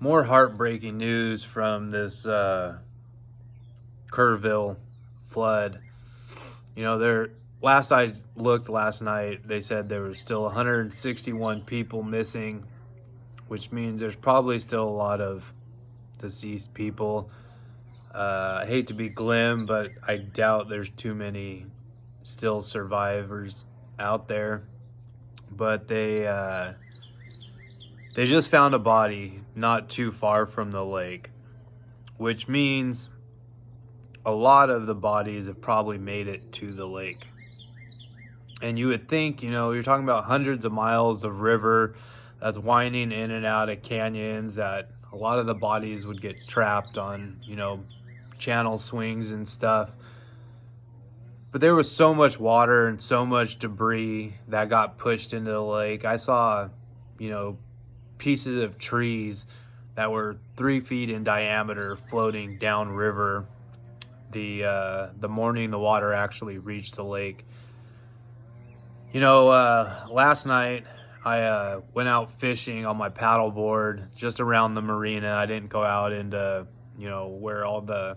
More heartbreaking news from this Kerrville flood. Last I looked last night, they said there were still 161 people missing, which means there's probably still a lot of deceased people. I hate to be glim, but I doubt there's too many still survivors out there. But they just found a body not too far from the lake, which means a lot of the bodies have probably made it to the lake. And you would think, you're talking about hundreds of miles of river that's winding in and out of canyons, that a lot of the bodies would get trapped on, channel swings and stuff. But there was so much water and so much debris that got pushed into the lake. I saw, pieces of trees that were 3 feet in diameter floating downriver the morning the water actually reached the lake. Last night I went out fishing on my paddleboard just around the marina. I didn't go out into where all the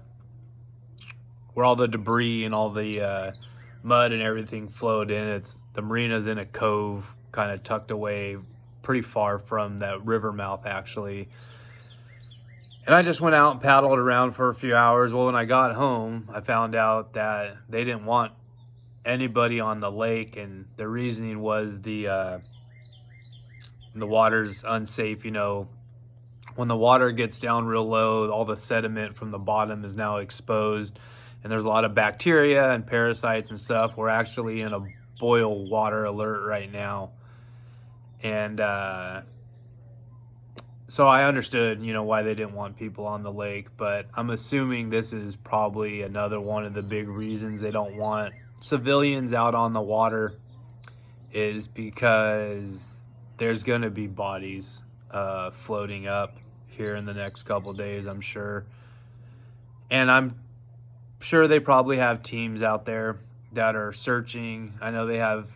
debris and all the mud and everything flowed in. The marina's in a cove, kind of tucked away pretty far from that river mouth actually. And I just went out and paddled around for a few hours. Well, when I got home, I found out that they didn't want anybody on the lake, and the reasoning was the water's unsafe. When the water gets down real low, all the sediment from the bottom is now exposed, and there's a lot of bacteria and parasites and stuff. We're actually in a boil water alert right now. And so I understood, why they didn't want people on the lake, but I'm assuming this is probably another one of the big reasons they don't want civilians out on the water, is because there's going to be bodies floating up here in the next couple days, I'm sure. And I'm sure they probably have teams out there that are searching. I know they have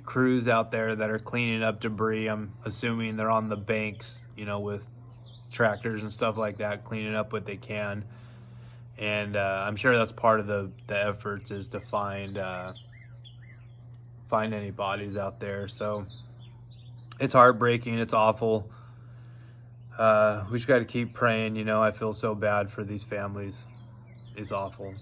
crews out there that are cleaning up debris. I'm assuming they're on the banks, with tractors and stuff like that, cleaning up what they can. And I'm sure that's part of the efforts, is to find any bodies out there. So it's heartbreaking. It's awful. We just got to keep praying. I feel so bad for these families. It's awful.